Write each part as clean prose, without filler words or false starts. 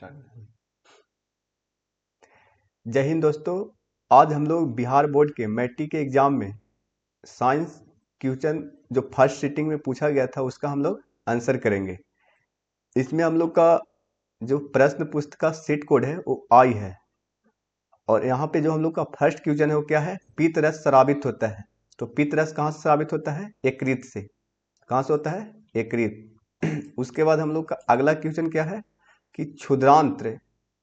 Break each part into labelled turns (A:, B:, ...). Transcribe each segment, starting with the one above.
A: Start. जय हिंद दोस्तों। आज हम लोग बिहार बोर्ड के मैट्रिक के एग्जाम में साइंस क्वेश्चन जो फर्स्ट सिटिंग में पूछा गया था उसका हम लोग आंसर करेंगे। इसमें हम लोग का जो प्रश्न पुस्तक का सेट कोड है वो आई है। और यहाँ पे जो हम लोग का फर्स्ट क्वेश्चन है वो क्या है, पित्त रस स्रावित होता है। तो पित्त रस कहाँ से स्रावित होता है? यकृत से। कहाँ से होता है? यकृत। उसके बाद हम लोग का अगला क्वेश्चन क्या है कि क्षुद्रांत्र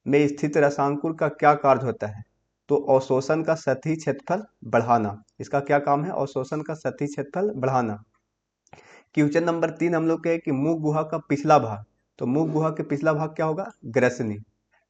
A: में स्थित रसांकुर का क्या कार्य होता है? तो अवशोषण का सतही क्षेत्रफल बढ़ाना। इसका क्या काम है? अवशोषण का सतही क्षेत्रफल बढ़ाना। क्वेश्चन नंबर 3 हम लोग के कि मुख गुहा का पिछला भाग। तो मुख गुहा के पिछला भाग क्या होगा? ग्रसनी।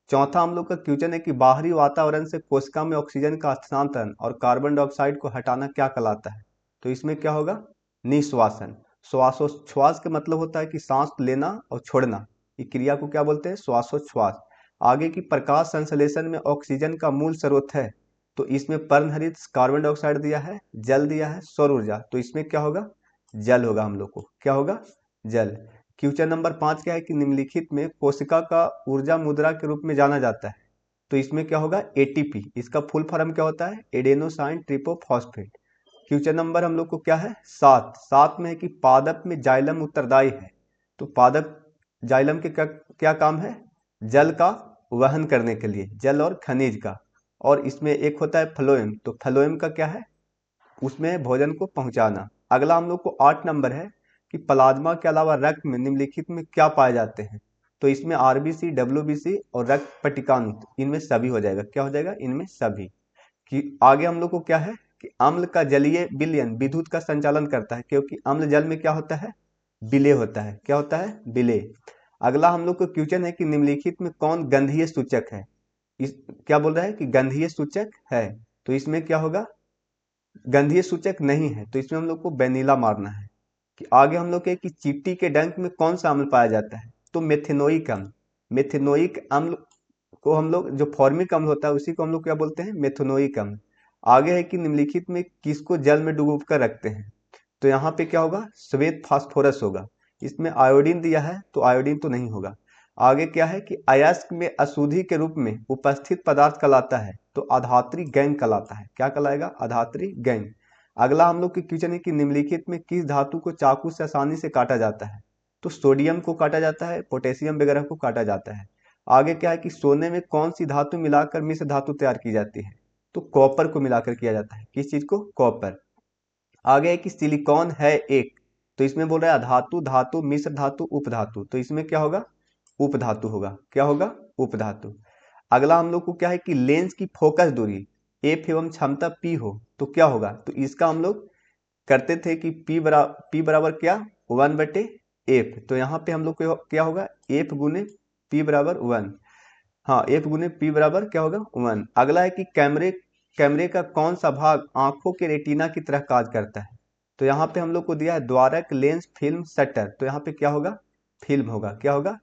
A: चौथा हम लोग का क्वेश्चन है कि बाहरी वातावरण से कोशिका में ऑक्सीजन का हस्तांतरण और कार्बन डाइऑक्साइड को हटाना क्या कहलाता है? तो इसमें क्या होगा? निश्वासन। श्वासोच्छ्वास का मतलब होता है कि सांस लेना और छोड़ना। ये क्रिया को क्या बोलते हैं? श्वासोच्छ्वास। आगे की प्रकाश संश्लेषण में ऑक्सीजन का मूल स्रोत है। तो इसमें पर्णहरित कार्बन डाइऑक्साइड दिया है, जल दिया है, सौर ऊर्जा। तो इसमें क्या होगा? जल होगा। हम लोग को क्या होगा? जल। क्वेश्चन नंबर 5 क्या है कि निम्नलिखित में कोशिका का ऊर्जा मुद्रा के रूप में जाना जाता है। तो इसमें क्या होगा? एटीपी। इसका फुल फॉर्म क्या होता है? एडेनोसाइन ट्रिपोफॉस्फेट। क्वेश्चन नंबर हम लोग को क्या है? 7 में है कि पादप में जाइलम उत्तरदायी है। तो पादप जाइलम के क्या क्या काम है? जल का वहन करने के लिए, जल और खनिज का। और इसमें एक होता है फ्लोएम। तो फ्लोएम का क्या है? उसमें भोजन को पहुंचाना। अगला हम लोग को 8 नंबर है कि प्लाज्मा के अलावा रक्त में निम्नलिखित में क्या पाए जाते हैं? तो इसमें आरबीसी, डब्ल्यूबीसी और रक्त पट्टिकांत, इनमें सभी हो जाएगा। क्या हो जाएगा? इनमें सभी। कि आगे हम लोग को क्या है कि अम्ल का जलीय विलयन विद्युत का संचालन करता है, क्योंकि अम्ल जल में क्या होता है? विलेय होता है। क्या होता है? विलेय। अगला हम लोग को क्वेश्चन है कि निम्नलिखित में कौन गंधीय सूचक है? इस क्या बोल रहा है कि गंधीय सूचक है। तो इसमें क्या होगा? गंधीय सूचक नहीं है। तो इसमें हम लोग को वेनिला मारना है। कि आगे हम लोग के कि चींटी के डंक में कौन सा अम्ल पाया जाता है? तो मेथेनोइक अम्ल। मेथेनोइक अम्ल को हम लोग, जो फॉर्मिक अम्ल होता है उसी को हम लोग क्या बोलते हैं? मेथेनोइक अम्ल। आगे है कि निम्नलिखित में किसको जल में डुबो कर रखते हैं? तो यहाँ पे क्या होगा? श्वेत फास्फोरस होगा। इसमें आयोडीन दिया है तो आयोडीन तो नहीं होगा। आगे क्या है कि अयस्क में अशुद्धि के रूप में उपस्थित पदार्थ कहलाता है। तो अधात्री गैंग कहलाता है। क्या कहलाएगा? अधात्री गैंग। अगला हम लोग की क्वेश्चन है कि निम्नलिखित में किस धातु को चाकू से आसानी से काटा जाता है? तो सोडियम को काटा जाता है, पोटेशियम वगैरह को काटा जाता है। आगे क्या है कि सोने में कौन सी धातु मिलाकर मिश्र धातु तैयार की जाती है? तो कॉपर को मिलाकर किया जाता है। किस चीज को? कॉपर। आगे है कि सिलिकॉन है एक। तो इसमें बोल रहा है अधातु, धातु, मिश्र धातु, उपधातु। तो इसमें क्या होगा? उपधातु होगा। क्या होगा? उपधातु। अगला हम लोग को क्या है कि लेंस की फोकस दूरी एफ एवं क्षमता पी हो तो क्या होगा? तो इसका हम लोग करते थे कि पी बराबर क्या? 1/एफ। तो यहाँ पे हम लोग को क्या होगा? एफ गुने पी बराबर 1। हाँ, एफ गुने पी बराबर क्या होगा? 1। अगला है कि कैमरे कैमरे का कौन सा भाग आंखों के रेटिना की तरह कार्य करता है? तो यहाँ पे हम लोग को दिया है द्वारक, लेंस, फिल्म, शटर। तो यहाँ पे क्या होगा? फिल्म होगा। क्या होगा?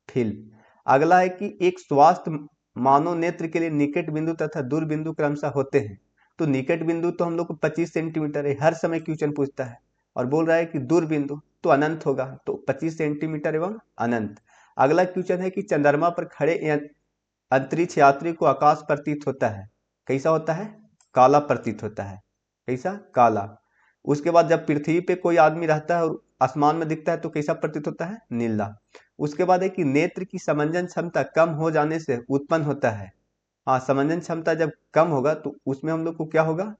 A: फिल्म। अगला है कि एक स्वास्थ्य मानव नेत्र के लिए निकट बिंदु तथा दूर बिंदु क्रमशः होते हैं। तो निकट बिंदु तो हम लोग को 25 सेंटीमीटर है, हर समय क्वेश्चन पूछता है। और बोल रहा है कि दूर बिंदु तो अनंत होगा। तो 25 सेंटीमीटर एवं अनंत। अगला क्वेश्चन है कि चंद्रमा पर खड़े अंतरिक्ष यात्री को आकाश प्रतीत होता है। कैसा होता है? काला प्रतीत होता है। कैसा? काला। उसके बाद जब पृथ्वी पे कोई आदमी रहता है और आसमान में दिखता है तो कैसा प्रतीत होता है? नीला। उसके बाद है कि नेत्र की समंजन क्षमता कम हो जाने से उत्पन्न होता है। हाँ, समंजन क्षमता जब कम होगा तो उसमें हम लोग को क्या होगा?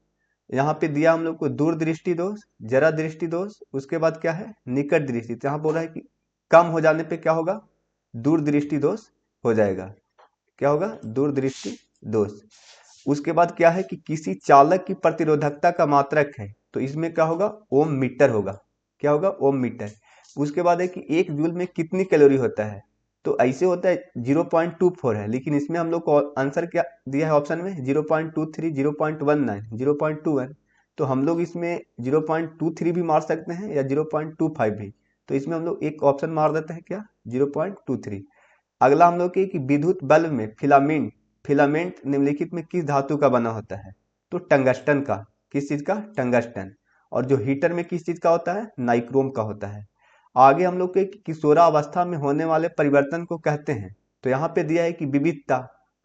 A: यहाँ पे दिया हम लोग को दूर दृष्टि दोष, जरा दृष्टि दोष, उसके बाद क्या है? निकट दृष्टि। तो यहाँ बोल रहा है कि कम हो जाने पे क्या होगा? दूर दृष्टि दोष हो जाएगा। क्या होगा? दूरदृष्टि दोष। उसके बाद क्या है कि किसी चालक की प्रतिरोधकता का मात्रक है। तो इसमें क्या होगा? ओम मीटर होगा। क्या होगा? ओम मीटर। उसके बाद है कि 1 जूल में कितनी कैलोरी होता है? तो ऐसे होता है 0.24 है, लेकिन इसमें हम लोग को आंसर क्या दिया है ऑप्शन में? 0.23, 0.19, 0.21। तो हम लोग इसमें 0.23 भी मार सकते हैं या 0.25 भी। तो इसमें हम लोग एक ऑप्शन मार देते हैं, क्या? 0.23। अगला हम लोग की कि विद्युत बल्ब में फिलामेंट फिलामेंट निम्नलिखित में किस धातु का बना होता है? तो टंगस्टन का। किस चीज का? टंगस्टन। और जो हीटर में किस चीज का होता है? नाइक्रोम का होता है। आगे हम लोग के कि किशोरावस्था में होने वाले परिवर्तन को कहते हैं। तो यहाँ पे दिया है कि विविधता,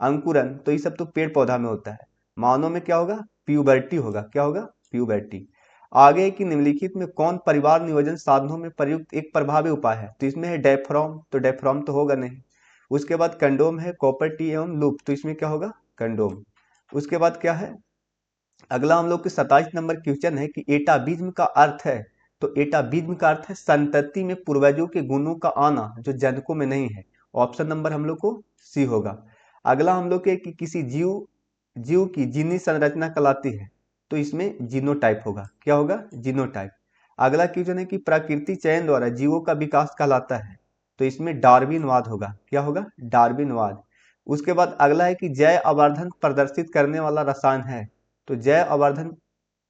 A: अंकुरन, तो ये सब तो पेड़ पौधा में होता है। मानव में क्या होगा? प्यूबर्टी होगा। क्या होगा? प्यूबर्टी। आगे है कि निम्नलिखित में कौन परिवार नियोजन साधनों में प्रयुक्त एक प्रभावी उपाय है? तो इसमें है डायफ्राम, तो डायफ्राम तो होगा नहीं। उसके बाद कंडोम है, कॉपर टी एवं लूप, तो इसमें क्या होगा? कंडोम। उसके बाद क्या है? अगला हम लोग के 27 नंबर क्वेश्चन है कि एटाबिज्म का अर्थ है। तो एटाबिज्म का अर्थ है संतति में पूर्वजों के गुणों का आना जो जनकों में नहीं है। ऑप्शन नंबर हम लोग को सी होगा। अगला हम लोग के कि किसी जीव जीव की जीनी संरचना कहलाती है। तो इसमें जीनोटाइप होगा। क्या होगा? जीनोटाइप। अगला क्वेश्चन है कि प्रकृति चयन द्वारा जीवों का विकास कहलाता है। तो इसमें डार्विनवाद होगा। क्या होगा? डार्विनवाद। उसके बाद अगला है कि जैव आवर्धन प्रदर्शित करने वाला रसायन है। तो जैव आवर्धन,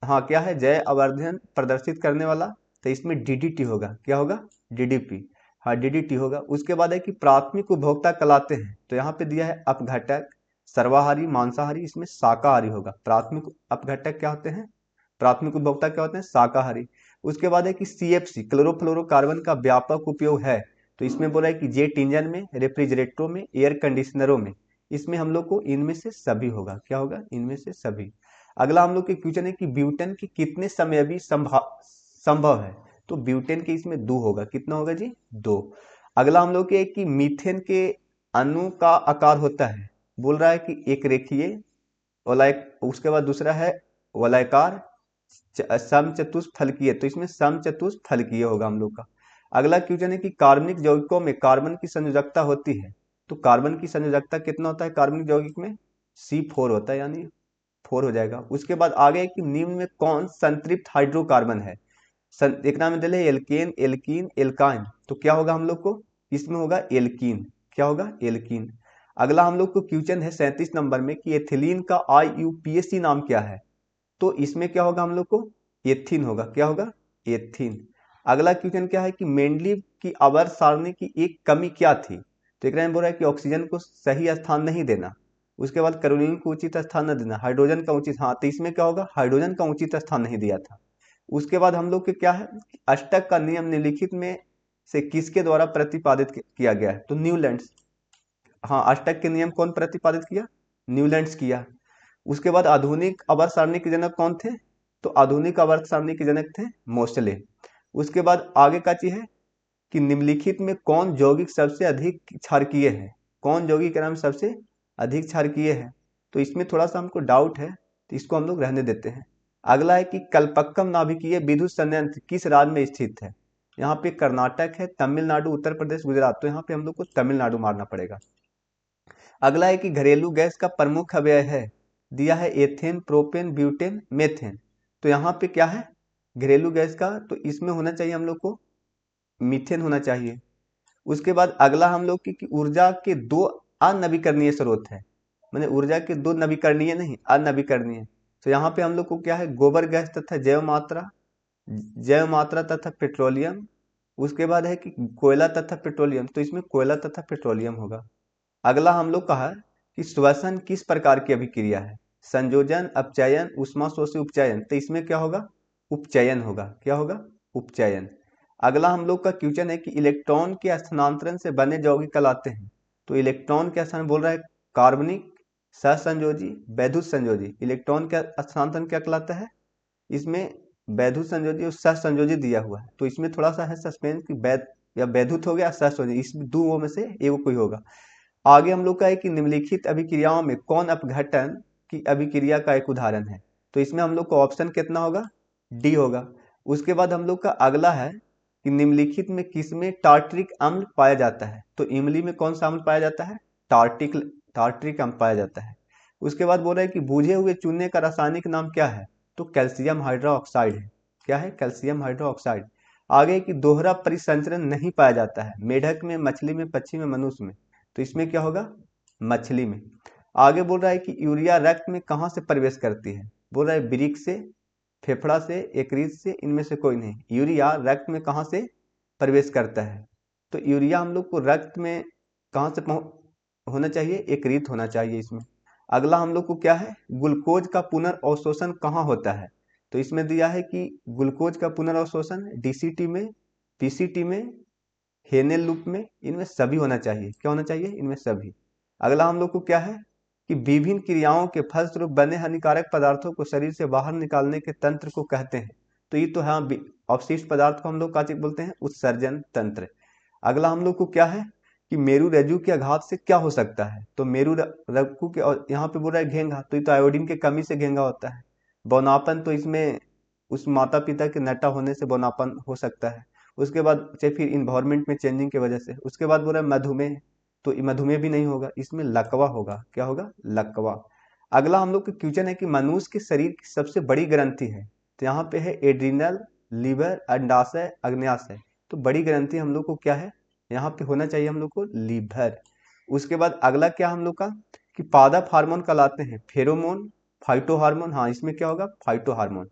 A: हाँ क्या है? जैव आवर्धन प्रदर्शित करने वाला, तो इसमें डीडीटी होगा। क्या होगा? डीडीपी। हाँ डीडीटी होगा। उसके बाद है कि प्राथमिक उपभोक्ता कहलाते हैं। तो यहाँ पे दिया है अपघटक, सर्वाहारी, मांसाहारी, इसमें शाकाहारी होगा। प्राथमिक अपघटक क्या होते हैं? प्राथमिक उपभोक्ता क्या होते हैं? शाकाहारी। उसके बाद है कि सीएफसी क्लोरोफ्लोरोकार्बन का व्यापक उपयोग है। तो इसमें बोला है कि जेट इंजन में, रेफ्रिजरेटरों में, एयर कंडीशनरों में, इसमें हम लोग को इनमें से सभी होगा। क्या होगा? इनमें से सभी। अगला हम लोग के क्वेश्चन है कि ब्यूटेन की कितने समयवी संभव है? तो ब्यूटेन के इसमें 2 होगा। कितना होगा जी? 2। अगला हम लोग के कि मीथेन के अणु का आकार होता है, बोल रहा है कि एक रेखीय, वलय, उसके बाद दूसरा है वलयाकार, समचतुष्फलकीय, तो इसमें समचतुष्फलकीय होगा हम लोग का। अगला क्वेश्चन है कि कार्बनिक यौगिकों में कार्बन की संयोजकता होती है। तो कार्बन की संयोजकता कितना होता है कार्बनिक यौगिक में? C4 होता है, यानी 4 हो जाएगा। उसके बाद आगे कि निम्न में कौन संतृप्त हाइड्रोकार्बन है? एक नाम में दिले एल्केन, एल्कीन, एल्काइन, तो क्या होगा हम लोग को? इसमें होगा एल्कीन। क्या होगा? एल्कीन। अगला हम लोग को क्वेश्चन है 37 नंबर में कि एथिलीन का IUPAC नाम क्या है? तो इसमें क्या होगा हम लोग को? एथिन होगा। क्या होगा? एथिन। अगला क्वेश्चन क्या है कि मेंडलीव की आवर्त सारणी की एक कमी क्या थी? तो एक बोल रहा है कि ऑक्सीजन को सही स्थान नहीं देना, उसके बाद कैरोलीन को उचित स्थान न देना, हाइड्रोजन का उचित, हाँ तो इसमें क्या होगा? हाइड्रोजन का उचित स्थान नहीं दिया था। उसके बाद हम लोग के क्या है? अष्टक का नियम निम्नलिखित में से किसके द्वारा प्रतिपादित किया गया है? तो न्यूलैंड्स। हाँ अष्टक के नियम कौन प्रतिपादित किया? न्यूलैंड्स किया। उसके बाद आधुनिक आवर्त सारणी के जनक कौन थे? तो आधुनिक आवर्त सारणी के जनक थे मोस्टले। उसके बाद आगे का चीज है कि निम्नलिखित में कौन यौगिक सबसे अधिक क्षारकीय है? कौन यौगिक के नाम सबसे अधिक क्षारकीय है? तो इसमें थोड़ा सा हमको डाउट है, तो इसको हम लोग रहने देते हैं। अगला है कि कल्पक्कम नाभिकीय विद्युत संयंत्र किस राज्य में स्थित है? यहाँ पे कर्नाटक है, तमिलनाडु, उत्तर प्रदेश, गुजरात, तो यहाँ पे हम लोग को तमिलनाडु मारना पड़ेगा। अगला है कि घरेलू गैस का प्रमुख अवयव है, दिया है एथेन, प्रोपेन, ब्यूटेन, मेथेन, तो यहाँ पे क्या है घरेलू गैस का? तो इसमें होना चाहिए हम लोग को मीथेन होना चाहिए। उसके बाद अगला हम लोग की कि ऊर्जा के 2 अनवीकरणीय स्रोत है, मैंने ऊर्जा के 2 नवीकरणीय नहीं अनवीकरणीय, तो यहाँ पे हम लोग को क्या है? गोबर गैस तथा जैव मात्रा तथा पेट्रोलियम। उसके बाद है कि कोयला तथा पेट्रोलियम, तो इसमें कोयला तथा पेट्रोलियम होगा। अगला हम लोग कहा कि श्वसन किस प्रकार की अभिक्रिया है? संयोजन, अपचयन, ऊष्माशोषी उपचयन, तो इसमें क्या होगा? उपचयन होगा। क्या होगा? उपचयन। अगला हम लोग का क्वेश्चन है कि इलेक्ट्रॉन के स्थानांतरण से बने यौगिक कहलाते हैं। तो इलेक्ट्रॉन के स्थान बोल रहा है कार्बनिक, सहसंयोजी, वैद्युत संयोजी। इलेक्ट्रॉन का स्थानांतरण क्या कहलाता है? इसमें वैद्युत संयोजी और सहसंयोजी दिया हुआ है, तो इसमें थोड़ा सा है सस्पेंस कि वैध या वैद्युत हो गया सहसंयोजी, इसमें 2 में से एक कोई होगा। आगे हम लोग का है कि निम्नलिखित अभिक्रियाओं में कौन अपघटन की अभिक्रिया का एक उदाहरण है? तो इसमें हम लोग को ऑप्शन कितना होगा? डी होगा। उसके बाद हम लोग का अगला है कि निम्नलिखित में किसमें टार्ट्रिक अम्ल पाया जाता है? तो इमली में कौन सा अम्ल पाया जाता है? टार्ट्रिक अम्ल पाया जाता है। उसके बाद बोल रहे हैं कि बुझे हुए चूने का रासायनिक नाम क्या है? तो कैल्शियम हाइड्रोक्साइड है। क्या है? Calcium hydroxide. आगे कि दोहरा परिसंचरण नहीं पाया जाता है मेढक में, मछली में, पक्षी में, मनुष्य में, तो इसमें क्या होगा? मछली में। आगे बोल रहा है कि यूरिया रक्त में कहाँ से प्रवेश करती है? बोल रहा है वृक्क से, फेफड़ा से, यकृत से, इनमें से कोई नहीं। यूरिया रक्त में कहाँ से प्रवेश करता है? तो यूरिया हम लोग को रक्त में कहाँ से होना चाहिए? यकृत होना चाहिए इसमें। अगला हम लोग को क्या है? ग्लूकोज का पुनर्अवशोषण कहाँ होता है? तो इसमें दिया है कि ग्लूकोज का पुनर्अवशोषण DCT में, PCT में, हेनेल लूप में इनमें सभी होना चाहिए। क्या होना चाहिए? इनमें सभी। अगला हम लोग को क्या है कि विभिन्न क्रियाओं के फलस्वरूप बने हानिकारक पदार्थों को शरीर से बाहर निकालने के तंत्र को कहते हैं। तो ये तो है अवशिष्ट पदार्थ को हम लोग क्या बोलते हैं? उत्सर्जन तंत्र। अगला हम लोग को क्या है कि मेरु रज्जु के आघात से क्या हो सकता है? तो मेरु रज्जु के, और यहाँ पे बोल रहा है घेंघा, तो ये तो आयोडीन की कमी से घेंघा होता है। बौनापन, तो इसमें उस माता पिता के नटा होने से बौनापन हो सकता है। उसके बाद चाहे फिर इन्वायरमेंट में चेंजिंग की वजह से। उसके बाद बोल रहा है मधुमेह, तो मधुमेह भी नहीं होगा, इसमें लकवा होगा। क्या होगा? लकवा। अगला हम लोग का क्वेश्चन है कि मनुष्य के शरीर की सबसे बड़ी ग्रंथि है, तो यहाँ पे है एड्रिनल, लीवर, अंडाशय, अग्न्याशय। तो बड़ी ग्रंथि हम लोग को क्या है? यहाँ पे होना चाहिए हम लोग को लीवर। उसके बाद अगला क्या हम लोग का कि पादप हार्मोन कहलाते हैं फेरोमोन, फाइटो हार्मोन। हाँ, इसमें क्या होगा? Phyto hormone.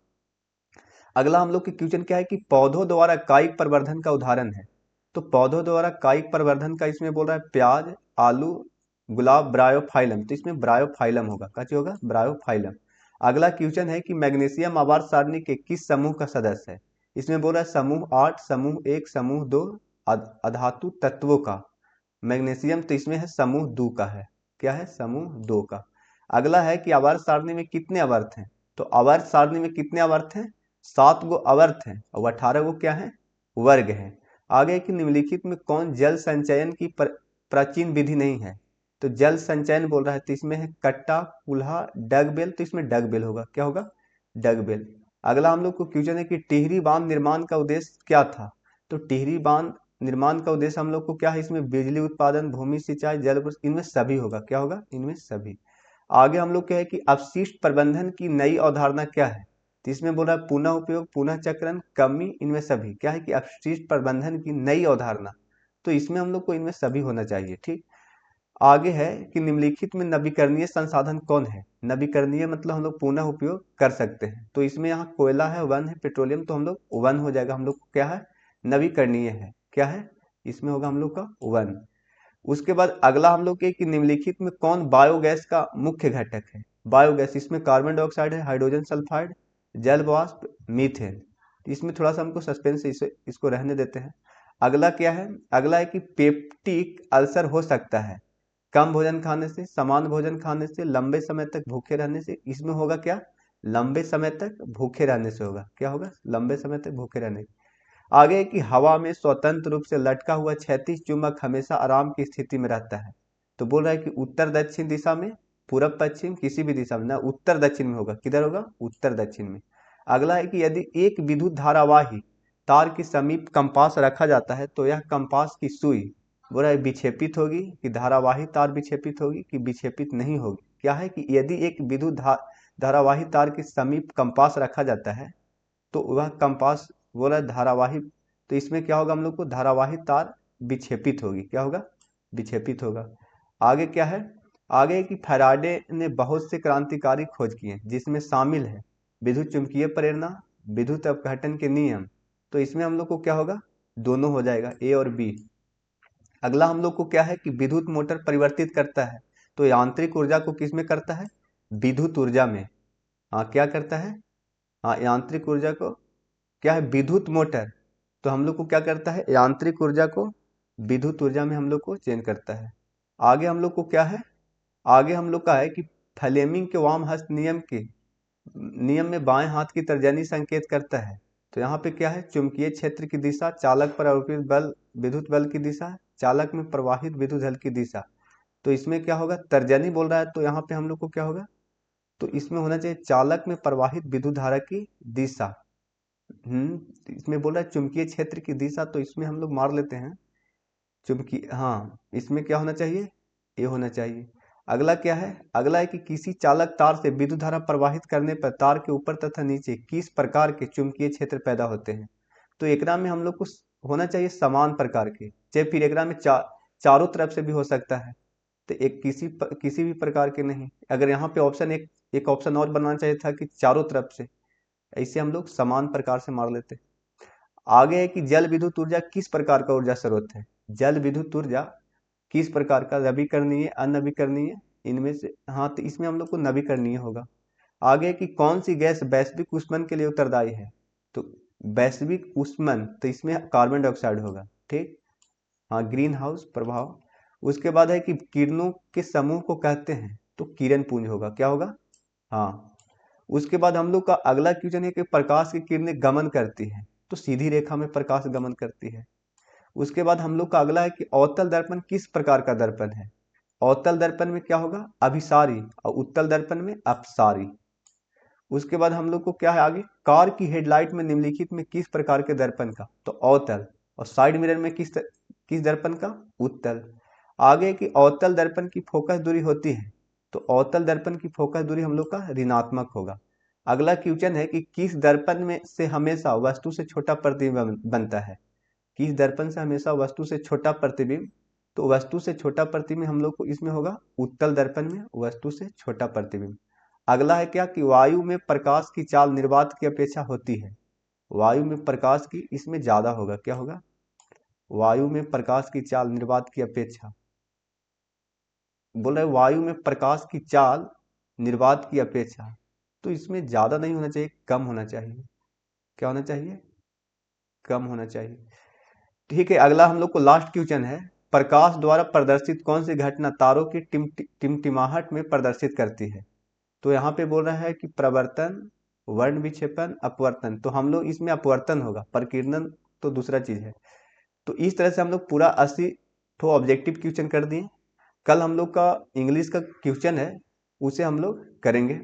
A: अगला हम लोग की क्वेश्चन क्या है कि पौधों द्वारा कायिक प्रवर्धन का उदाहरण है। तो पौधों द्वारा कायिक प्रवर्धन का इसमें बोल रहा है प्याज, आलू, गुलाब, ब्रायोफाइलम। तो इसमें ब्रायोफाइलम होगा। क्या होगा? ब्रायोफाइलम। अगला क्वेश्चन है कि मैग्नीशियम आवर्त सारणी के किस समूह का सदस्य है? इसमें बोल रहा है समूह 8, समूह 1, समूह 2 अधातु तत्वों का। मैग्नीशियम तो इसमें है समूह 2 का है। क्या है? समूह 2 का। अगला है कि आवर्त सारणी में कितने आवर्त हैं? तो आवर्त सारणी में कितने आवर्त हैं? 7 गो आवर्त हैं और 18 गो क्या है? वर्ग हैं। आगे कि निम्नलिखित में कौन जल संचयन की प्राचीन विधि नहीं है? तो जल संचयन बोल रहा है, तो इसमें है कट्टा, कुल्हा, डगबेल। तो इसमें डगबेल होगा। क्या होगा? डगबेल। अगला हम लोग को क्वेश्चन है कि टिहरी बांध निर्माण का उद्देश्य क्या था? तो टिहरी बांध निर्माण का उद्देश्य हम लोग को क्या है? इसमें बिजली उत्पादन, भूमि सिंचाई, जल, इनमें सभी होगा। क्या होगा? इनमें सभी। आगे हम लोग क्या है कि अपशिष्ट प्रबंधन की नई अवधारणा क्या है? तो इसमें बोल रहा है पुनः उपयोग, पुनः चक्रण, कमी, इनमें सभी। क्या है कि अपशिष्ट प्रबंधन की नई अवधारणा, तो इसमें हम लोग को इनमें सभी होना चाहिए। ठीक। आगे है कि निम्नलिखित में नवीकरणीय संसाधन कौन है? नवीकरणीय मतलब हम लोग पुनः उपयोग कर सकते हैं। तो इसमें यहाँ कोयला है, वन है, पेट्रोलियम, तो हम लोग वन हो जाएगा। हम लोग क्या है? नवीकरणीय है। क्या है? इसमें होगा हम लोग का वन। उसके बाद अगला हम लोग के कि निम्नलिखित में कौन बायोगैस का मुख्य घटक है? बायोगैस, इसमें कार्बन डाइऑक्साइड है, हाइड्रोजन सल्फाइड, जल वाष्प, मीथेन। इसमें थोड़ा सा हमको सस्पेंस है, इसको रहने देते हैं। अगला क्या है? अगला है कि पेप्टिक अल्सर हो सकता है कम भोजन खाने से, समान भोजन खाने से, लंबे समय तक भूखे रहने से। इसमें होगा क्या? लंबे समय तक भूखे रहने से होगा। क्या होगा? लंबे समय तक भूखे रहने। आगे कि हवा में स्वतंत्र रूप से लटका हुआ क्षैतिज चुंबक हमेशा आराम की स्थिति में रहता है। तो बोल रहा है कि उत्तर दक्षिण दिशा में, पूरब पश्चिम, किसी भी दिशा में ना, उत्तर दक्षिण में होगा। किधर होगा? उत्तर दक्षिण में। अगला है कि यदि एक विद्युत धारावाही तार के समीप कंपास रखा जाता है तो यह कंपास की सुई बोल रहा है विक्षेपित होगी कि धारावाही तार विक्षेपित होगी कि विक्षेपित नहीं होगी। क्या है कि यदि एक विद्युत धारावाही तार के समीप कंपास रखा जाता है तो वह कंपास बोला धारावाही, तो इसमें क्या होगा? हम लोग को धारावाही तार विक्षेपित होगी। क्या होगा? विक्षेपित होगा। आगे क्या है? आगे कि फैराडे ने बहुत से क्रांतिकारी खोज किए जिसमें शामिल है विद्युत चुंबकीय प्रेरणा, विद्युत अपघटन के नियम। तो इसमें हम लोग को क्या होगा? दोनों हो जाएगा, ए और बी। अगला हम लोग को क्या है कि विद्युत मोटर परिवर्तित करता है, तो यांत्रिक ऊर्जा को किस में करता है? विद्युत ऊर्जा में। हाँ, क्या करता है? हाँ, यांत्रिक ऊर्जा को क्या है? विद्युत मोटर। तो हम लोग को क्या करता है? यांत्रिक ऊर्जा को विद्युत ऊर्जा में हम लोग को चेंज करता है। आगे हम लोग को क्या है? आगे हम लोग का है कि फ्लेमिंग के वाम हस्त नियम में बाएं हाथ की तर्जनी संकेत करता है। तो यहाँ पे क्या है? चुंबकीय क्षेत्र की दिशा, चालक पर आरोपित बल, विद्युत बल की दिशा, चालक में प्रवाहित विद्युत धल की दिशा। तो इसमें क्या होगा? तर्जनी बोल रहा है, तो यहाँ पे हम लोग को क्या होगा? तो इसमें होना चाहिए चालक में प्रवाहित विद्युत धारा की दिशा। इसमें बोल रहा है चुंबकीय क्षेत्र की दिशा, तो इसमें हम लोग मार लेते हैं चुंबकीय। हाँ, इसमें क्या होना चाहिए? ये होना चाहिए। अगला क्या है? अगला है कि किसी चालक तार से विद्युत धारा प्रवाहित करने पर तार के ऊपर तथा नीचे किस प्रकार के चुंबकीय क्षेत्र पैदा होते हैं? तो एकरा में हम लोग को होना चाहिए समान प्रकार के, चाहे फिर एकरा में चारों तरफ से भी हो सकता है। तो एक किसी भी प्रकार के नहीं। अगर यहाँ पे ऑप्शन एक ऑप्शन और बनाना चाहिए था कि चारों तरफ से, ऐसे हम लोग समान प्रकार से मार लेते। आगे है कि जल विद्युत ऊर्जा किस प्रकार का ऊर्जा स्रोत है? जल विद्युत ऊर्जा किस प्रकार का? नवीकरणीय, अनवीकरणीय, इनमें से। हाँ, तो इसमें हम लोग को नवीकरणीय होगा। आगे कि कौन सी गैस वैश्विक ऊष्मन के लिए उत्तरदायी है? तो वैश्विक ऊष्मन, तो इसमें कार्बन डाइऑक्साइड होगा। ठीक। हाँ, ग्रीन हाउस प्रभाव। उसके बाद है कि किरणों के समूह को कहते हैं, तो किरण पुंज होगा, क्या होगा? हाँ। उसके बाद हम लोग का अगला क्वेश्चन है कि प्रकाश की किरणें गमन करती हैं, तो सीधी रेखा में प्रकाश गमन करती है। उसके बाद हम लोग का अगला है कि अवतल दर्पण किस प्रकार का दर्पण है? अवतल दर्पण में क्या होगा? अभिसारी, और उत्तल दर्पण में अपसारी। उसके बाद हम लोग को क्या है आगे, कार की हेडलाइट में निम्नलिखित में किस प्रकार के दर्पण का? तो अवतल। और साइड मिरर में किस दर्पण का? उत्तल। आगे की अवतल दर्पण की फोकस दूरी होती है, तो अवतल दर्पण की फोकस दूरी हम लोग का ऋणात्मक होगा। अगला क्वेश्चन है कि किस दर्पण में से हमेशा वस्तु से छोटा प्रतिबिंब बनता है? किस दर्पण से हमेशा वस्तु से छोटा प्रतिबिंब? तो वस्तु से छोटा प्रतिबिंब हम लोग को इसमें होगा उत्तल दर्पण में वस्तु से छोटा प्रतिबिंब। अगला है क्या कि वायु में प्रकाश की चाल निर्वात की अपेक्षा होती है। वायु में प्रकाश की इसमें ज्यादा होगा, क्या होगा? वायु में प्रकाश की चाल निर्वात की अपेक्षा, बोल रहे वायु में प्रकाश की चाल निर्वात की अपेक्षा, तो इसमें ज्यादा नहीं होना चाहिए, कम होना चाहिए। क्या होना चाहिए? कम होना चाहिए। ठीक है, अगला हम लोग को लास्ट क्वेश्चन है, प्रकाश द्वारा प्रदर्शित कौन सी घटना तारों की टिमटिमाहट में प्रदर्शित करती है? तो यहाँ पे बोल रहा है कि प्रवर्तन, वर्ण विक्षेपण, अपवर्तन। तो हम लोग इसमें अपवर्तन होगा, प्रकीर्णन तो दूसरा चीज है। तो इस तरह से हम लोग पूरा 80 ठो ऑब्जेक्टिव क्वेश्चन कर दिए। कल हम लोग का इंग्लिश का क्वेश्चन है, उसे हम लोग करेंगे।